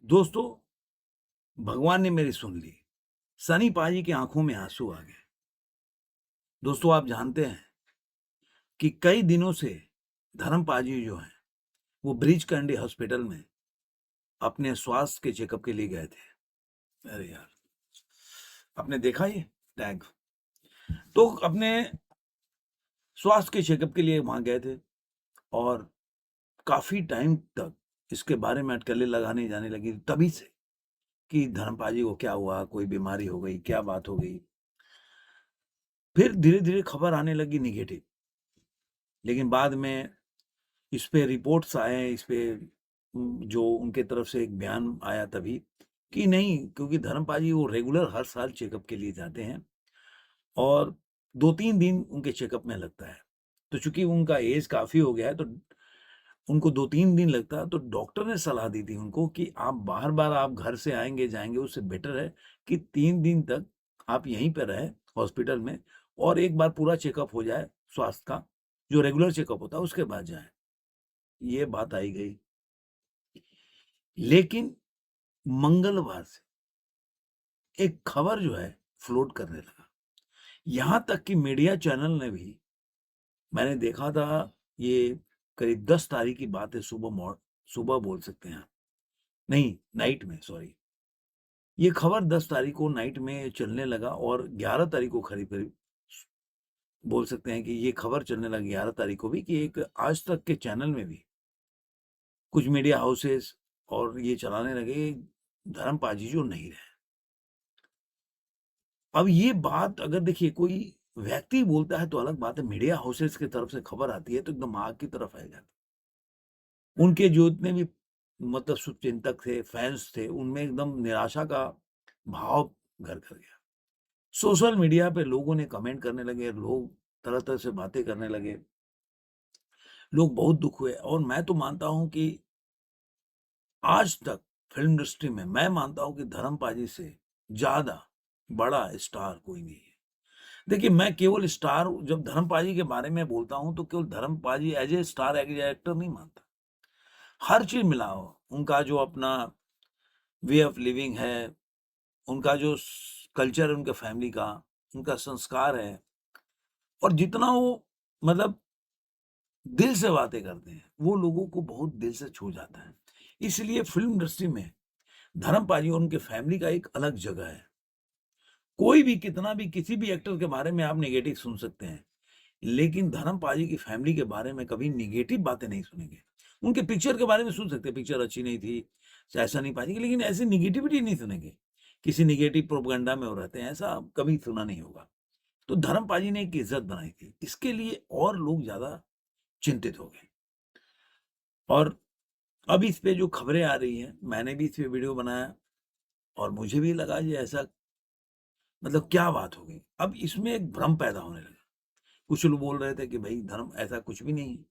दोस्तों, भगवान ने मेरी सुन ली। सनी पाजी की आंखों में आंसू आ गए। दोस्तों, आप जानते हैं कि कई दिनों से धर्म पाजी जो हैं, वो ब्रीच कैंडी हॉस्पिटल में अपने स्वास्थ्य के चेकअप के लिए गए थे। अरे यार, आपने देखा ये टैग? तो अपने स्वास्थ्य के चेकअप के लिए वहां गए थे और काफी टाइम तक इसके बारे में अटकलें लगाने जाने लगी तभी से कि धर्म पाजी को क्या हुआ, कोई बीमारी हो गई, क्या बात हो गई। फिर धीरे धीरे खबर आने लगी निगेटिव, लेकिन बाद में इस पे रिपोर्ट्स आए, इस पे जो उनके तरफ से एक बयान आया तभी कि नहीं, क्योंकि धर्मपाल जी वो रेगुलर हर साल चेकअप के लिए जाते हैं और 2-3 दिन उनके चेकअप में लगता है। तो चूँकि उनका एज काफ़ी हो गया है, तो उनको 2-3 दिन लगता है, तो डॉक्टर ने सलाह दी थी उनको कि आप बार-बार आप घर से आएँगे-जाएँगे, उससे बेटर है कि 3 दिन तक आप यहीं पे रहें हॉस्पिटल में और एक बार पूरा चेकअप हो जाए स्वास्थ्य का, जो रेगुलर चेकअप होता है, उसके बाद जाएँ। ये बात आई गई। लेकिन मंगलवार से एक खबर जो है फ्लोट करने लगा। यहाँ तक कि मीडिया चैनल ने भी, मैंने देखा था, ये करीब 10 तारीख की बात है, सुबह बोल सकते हैं आप। नहीं, नाइट में, सॉरी। ये खबर 10 तारीख को नाइट में चलने लगा और 11 तारीख को करीब-करीब बोल सकते हैं कि ये खबर चलने लगी 11 तारीख को भी कि एक आज तक के चैनल में भी कुछ मीडिया हाउसेस और ये चलाने लगे, धर्म पाजी जो नहीं रहे। अब ये बात अगर देखिए कोई व्यक्ति बोलता है तो अलग बात है, मीडिया हाउसेस की तरफ से खबर आती है तो एकदम आग की तरफ फैल जाती है। उनके जो इतने भी मतलब शुभचिंतक थे, फैन्स थे, उनमें एकदम निराशा का भाव घर कर गया। सोशल मीडिया पे लोगों ने कमेंट करने लगे, लोग तरह-तरह से बातें करने लगे, लोग बहुत दुःख हुए और मैं तो मानता हूँ कि आज तक फ़िल्म इंडस्ट्री में मैं मानता हूँ कि धर्म पाजी से ज़्यादा बड़ा स्टार कोई नहीं है। देखिए, मैं केवल स्टार जब धर्मपाल जी के बारे में बोलता हूँ, तो केवल Dharmpal ji as a star, as a actor नहीं मानता। हर चीज़ मिला हो, उनका जो अपना वे ऑफ लिविंग है, उनका जो स कल्चर है उनके फैमिली का, उनका संस्कार है और जितना वो मतलब दिल से बातें करते हैं, वो लोगों को बहुत दिल से छू जाता है। इसलिए फ़िल्म इंडस्ट्री में धर्मपाल जी और उनके फैमिली का एक अलग जगह है। कोई भी कितना भी किसी भी एक्टर के बारे में आप नेगेटिव सुन सकते हैं। लेकिन धर्मपाल जी की फैमिली के बारे में कभी नेगेटिव बातें नहीं सुनेंगे। उनके पिक्चर के बारे में सुन सकते हैं, पिक्चर अच्छी नहीं थी, ऐसा नहीं पाएँगे, लेकिन ऐसी नेगेटिविटी नहीं सुनेंगे। किसी नेगेटिव प्रोपेगेंडा में वो रहते हैं, ऐसा कभी सुना नहीं होगा। तो धर्मपाल जी ने एक इज़्ज़त बनाई थी, इसके लिए और लोग ज़्यादा चिंतित हो गए। और अब इस पे जो खबरें आ रही हैं, मैंने भी इस पे वीडियो बनाया और मुझे भी लगा ये ऐसा मतलब क्या बात हो गई? अब इसमें एक भ्रम पैदा होने लगा। कुछ लोग बोल रहे थे कि भई धर्म ऐसा कुछ भी नहीं है।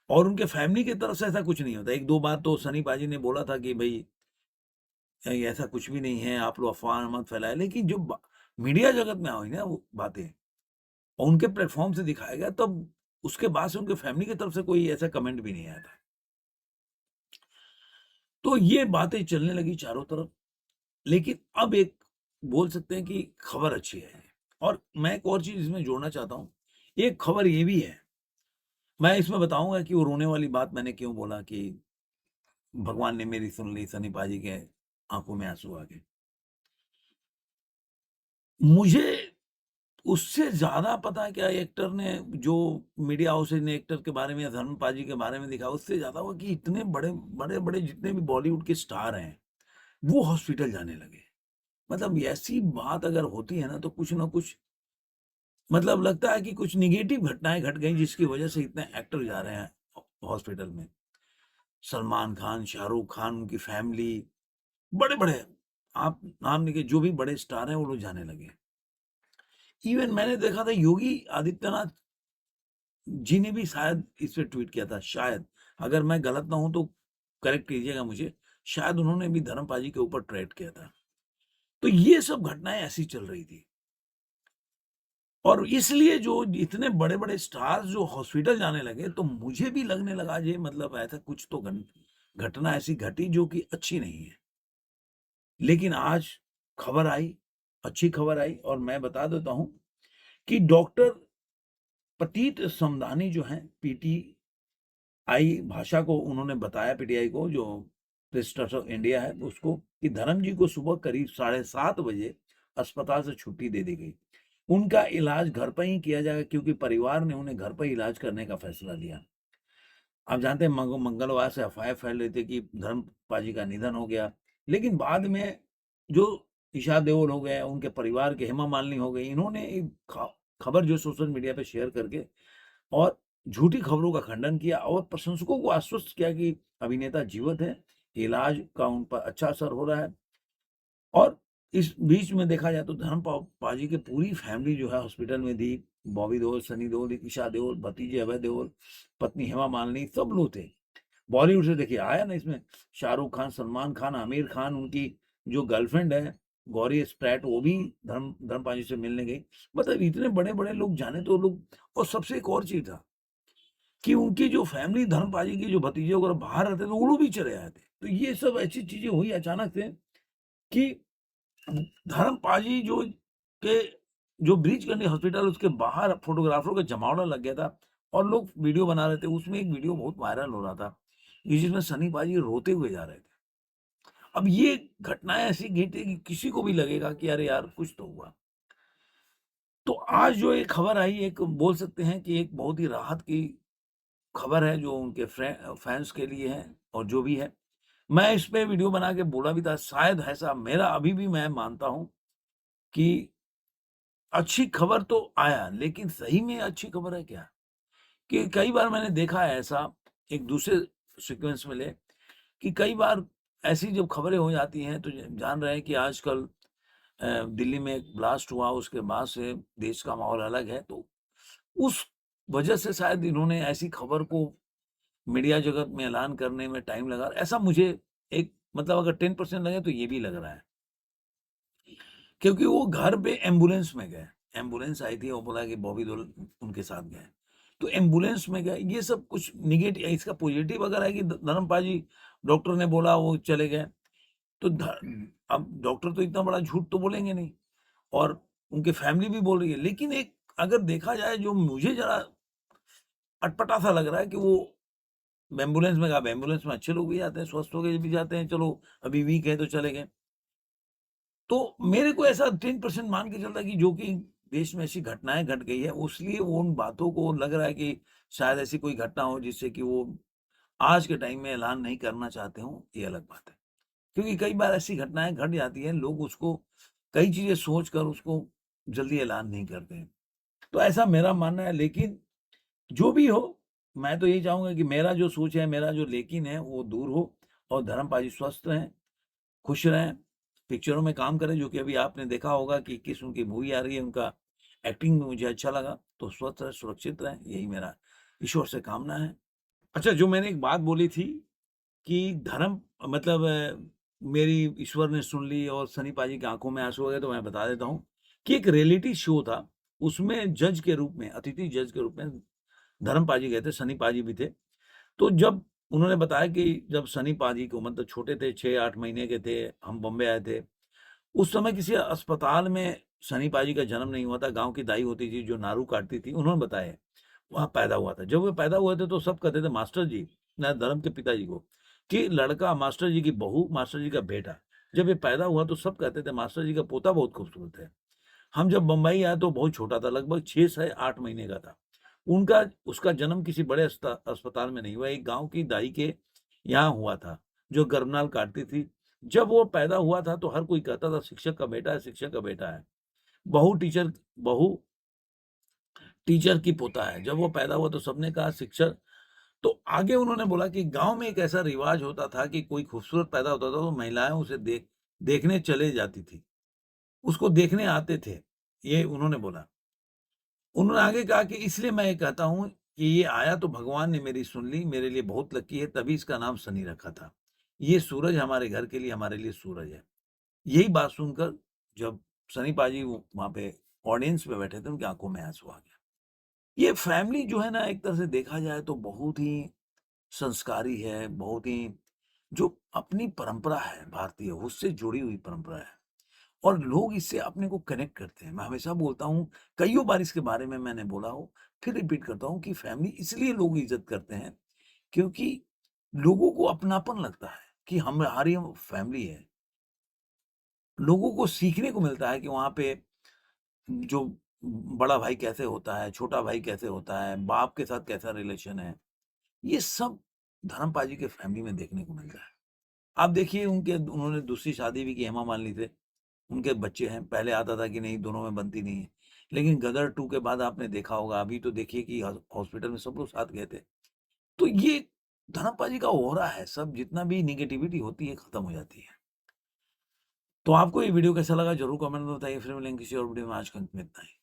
और उनके फैमिली की तरफ से ऐसा कुछ नहीं होता। 1-2 बार तो सनी पाजी ने बोला था कि भई ऐसा कुछ भी नहीं है, आप लोग अफ़वाह मत फैलाएँ। लेकिन जो ब मीडिया जगत में आई ना वो बातें और उनके प्लेटफ़ॉर्म से दिखाया गया, तब उसके बाद से उनके फैमिली की तरफ से कोई ऐसा कमेंट भी नहीं आया था। तो ये बातें चलने लगी चारों तरफ। लेकिन अब एक बोल सकते हैं कि खबर अच्छी है। और मैं एक और चीज़ इसमें जोड़ना चाहता हूँ। एक खबर ये भी है, मैं इसमें बताऊँगा कि वो रोने वाली बात मैंने क्यों बोला कि भगवान ने मेरी सुन ली, सनी पाजी के आँखों में आँसू आ गए। मुझे उससे ज़्यादा पता है क्या एक्टर ने जो मीडिया हाउसेज़ ने एक्टर के बारे में, धर्म पाजी के बारे में लिखा, उससे ज़्यादा हुआ कि इतने बड़े-बड़े जितने भी बॉलीवुड के स्टार हैं, वो हॉस्पिटल जाने लगे। मतलब ऐसी बात अगर होती है ना, तो कुछ ना कुछ मतलब लगता है कि कुछ नेगेटिव घटनाएँ घट गई जिसकी वजह से इतने एक्टर जा रहे हैं हॉस्पिटल में। सलमान खान, शाहरुख खान, उनकी फैमिली, बड़े-बड़े आप नाम लेके जो भी बड़े स्टार हैं वो लोग जाने लगे। इवन मैंने देखा था योगी आदित्यनाथ जी ने भी शायद इस पे ट्वीट किया था, शायद। अगर मैं गलत ना हूँ तो करेक्ट कीजिएगा मुझे। शायद उन्होंने भी धर्मपाल जी के ऊपर ट्वीट किया था। तो ये सब घटनाएँ ऐसी चल रही थी और इसलिए जो इतने बड़े-बड़े स्टार्स जो हॉस्पिटल जाने लगे, तो मुझे भी लगने लगा ये मतलब ऐसा कुछ तो घटना ऐसी घटी जो कि अच्छी नहीं है। लेकिन आज खबर आई, अच्छी खबर आई और मैं बता देता हूँ कि डॉक्टर प्रतीत समदानी जो हैं, पीटीआई भाषा को उन्होंने बताया, पीटीआई को, जो प्रेस ट्रस्ट ऑफ इंडिया है, उसको, कि धर्म जी को सुबह करीब 7:30 बजे अस्पताल से छुट्टी दे दी गई। उनका इलाज घर पर ही किया जाएगा क्योंकि परिवार ने उन्हें घर पर इलाज करने का फैसला लिया। आप जानते हैं मंगलवार से अफवाहें फैल रही थी कि धर्मपाल जी का निधन हो गया, लेकिन बाद में जो ईशा देओल हो गए, उनके परिवार के, हेमा मालिनी हो गई, इन्होंने एक खबर जो सोशल मीडिया पे शेयर करके और झूठी खबरों का खंडन किया और प्रशंसकों को आश्वस्त किया कि अभिनेता जीवित है, इलाज का उन पर अच्छा असर हो रहा है। और इस बीच में देखा जाए तो धर्मपाल जी की पूरी फैमिली जो है हॉस्पिटल में थी। बॉबी देओल, सनी देओल, ईशा देओल, भतीजे अभय देओल, पत्नी हेमा मालिनी, सब लोग थे। बॉलीवुड से देखिए आया ना इसमें शाहरुख खान, सलमान खान, आमिर खान, उनकी जो गर्लफ्रेंड है गौरी स्प्रैट, वो भी धर्मपाल जी से मिलने गई। मतलब इतने बड़े-बड़े लोग जाने तो लोग। और सबसे एक और चीज़ था कि उनकी जो फैमिली, धर्मपाल जी की जो भतीजे वगैरह बाहर रहते थे, वो लोग भी चले आए थे। तो ये सब ऐसी चीज़ें हुई अचानक से कि धर्मपाल जी के जो ब्रीच कंडी हॉस्पिटल, उसके बाहर फोटोग्राफरों का जमावड़ा लग गया था और लोग वीडियो बना रहे थे। उसमें एक वीडियो बहुत वायरल हो रहा था कि जिसमें सनी पाजी रोते हुए जा रहे थे। अब ये घटनाएं ऐसी घटी कि किसी को भी लगेगा कि अरे यार कुछ तो हुआ। तो आज जो एक खबर आई, एक बोल सकते हैं कि एक बहुत ही राहत की खबर है जो उनके फैंस के लिए है और जो भी है। मैं इस पे वीडियो बना के बोला भी था, शायद ऐसा मेरा अभी भी मैं मानता हूँ कि अच्छी खबर तो आया, लेकिन सही में अच्छी खबर है क्या? कि कई बार मैंने देखा है ऐसा, एक दूसरे सीक्वेंस में ले, कि कई बार ऐसी जब खबरें हो जाती हैं तो जान रहे हैं कि आजकल दिल्ली में एक ब्लास्ट हुआ, उसके बाद से देश का माहौल अलग है। तो उस वजह से शायद इन्होंने ऐसी खबर को मीडिया जगत में ऐलान करने में टाइम लगा। ऐसा मुझे एक, मतलब अगर 10% लगे तो ये भी लग रहा है। क्योंकि वो घर पे एम्बुलेंस में गए। एम्बुलेंस आई थी, वो बोला कि बॉबी देओल उनके साथ गए। तो एम्बुलेंस में गए, ये सब कुछ नेगेटिव, इसका पॉजिटिव अगर है कि धर्मपाल जी, डॉक्टर ने बोला वो चले गए। तो अब डॉक्टर तो इतना बड़ा झूठ तो बोलेंगे नहीं और उनकी फैमिली भी बोल रही है। लेकिन एक अगर देखा जाए, जो मुझे ज़रा अटपटा सा लग रहा है कि वो एम्बुलेंस में, अब एम्बुलेंस में अच्छे लोग भी जाते हैं, स्वस्थ होके भी जाते हैं, चलो अभी वीक है तो चले गए। तो मेरे को ऐसा 10% मान के चलता है कि जो कि देश में ऐसी घटनाएँ घट गई है, उसलिए वो उन बातों को लग रहा है कि शायद ऐसी कोई घटना हो जिससे कि वो आज के टाइम में ऐलान नहीं करना चाहते हों, ये अलग बात है। क्योंकि कई बार ऐसी घटनाएँ घट जाती हैं, लोग उसको कई चीज़ें सोच कर उसको जल्दी ऐलान नहीं करते हैं। तो ऐसा मेरा मानना है, लेकिन जो भी हो, मैं तो यही चाहूँगा कि मेरा जो सोच है, मेरा जो लेकिन है, वो दूर हो और धर्मपाल जी स्वस्थ रहें, खुश रहें, पिक्चरों में काम करें, जो कि अभी आपने देखा होगा कि किस उनकी मूवी आ रही है, उनका एक्टिंग भी मुझे अच्छा लगा। तो स्वस्थ रहें, सुरक्षित रहें, यही मेरा ईश्वर से कामना है। अच्छा, जो मैंने एक बात बोली थी कि धर्म, मतलब मेरी ईश्वर ने सुन ली और सनी पाजी की आँखों में आँसू आ गए, तो मैं बता देता हूँ कि एक रियलिटी शो था, उसमें जज के रूप में, अतिथि जज के रूप में धर्म पाजी गए थे, सनी पाजी भी थे। तो जब उन्होंने बताया कि जब सनी पाजी को, मतलब छोटे थे, 6-8 महीने के थे, हम बॉम्बे आए थे। उस समय किसी अस्पताल में सनी पाजी का जन्म नहीं हुआ था, गाँव की दाई होती थी जो नारू काटती थी, उन्होंने बताया, वहाँ पैदा हुआ था। जब वो पैदा हुए थे तो सब कहते थे मास्टर जी, ना धर्म के पिताजी को, कि लड़का मास्टर जी की बहू, मास्टर जी का बेटा। जब ये पैदा हुआ तो सब कहते थे मास्टर जी का पोता बहुत खूबसूरत है। हम जब बम्बई आए तो बहुत छोटा था, लगभग 6 से 8 महीने का था। उनका उसका जन्म किसी बड़े अस्पताल में नहीं हुआ, एक गाँव की दाई के यहाँ हुआ था, जो गर्भनाल काटती थी। जब वो पैदा हुआ था तो हर कोई कहता था शिक्षक का बेटा है, शिक्षक का बेटा है। बहू टीचर बहू टीचर की पोता है। जब वो पैदा हुआ तो सबने कहा शिक्षक। तो आगे उन्होंने बोला कि गाँव में एक ऐसा रिवाज होता था कि कोई खूबसूरत पैदा होता था तो महिलाएँ उसे देखने चले जाती थी। उसको देखने आते थे, ये उन्होंने बोला। उन्होंने आगे कहा कि इसलिए मैं ये कहता हूँ कि ये आया तो भगवान ने मेरी सुन ली, मेरे लिए बहुत लकी है, तभी इसका नाम सनी रखा था। ये सूरज हमारे घर के लिए, हमारे लिए सूरज है। यही बात सुनकर जब सनी पाजी वो वहाँ पे ऑडियंस में बैठे थे, उनकी आँखों में आँसू आ गया। ये फैमिली जो है ना, एक तरह से देखा जाए तो बहुत ही संस्कारी है, बहुत ही जो अपनी परंपरा है भारतीय, उससे जुड़ी हुई परंपरा है और लोग इससे अपने को कनेक्ट करते हैं। मैं हमेशा बोलता हूँ, कइयों बार इसके बारे में मैंने बोला हो, फिर रिपीट करता हूँ कि फैमिली इसलिए लोग इज़्ज़त करते हैं, क्योंकि लोगों को अपनापन लगता है कि हमारी फैमिली है। लोगों को सीखने को मिलता है कि वहाँ पे जो बड़ा भाई कैसे होता है, छोटा भाई कैसे होता है, बाप के साथ कैसा रिलेशन है, ये सब धर्मपाल जी के फैमिली में देखने को मिलता है। आप देखिए उन्होंने दूसरी शादी भी की हेमा मालिनी से, उनके बच्चे हैं, पहले आता था कि नहीं दोनों में बनती नहीं है। लेकिन गदर 2 के बाद आपने देखा होगा, अभी तो देखिए कि हॉस्पिटल में सब लोग साथ गए थे। तो ये धर्मपाल जी का ऑरा है, सब जितना भी नेगेटिविटी होती है खत्म हो जाती है। तो आपको ये वीडियो कैसा लगा ज़रूर कमेंट में बताइए, फिर मिलेंगे किसी और वीडियो में, आज के अंत में इतना ही।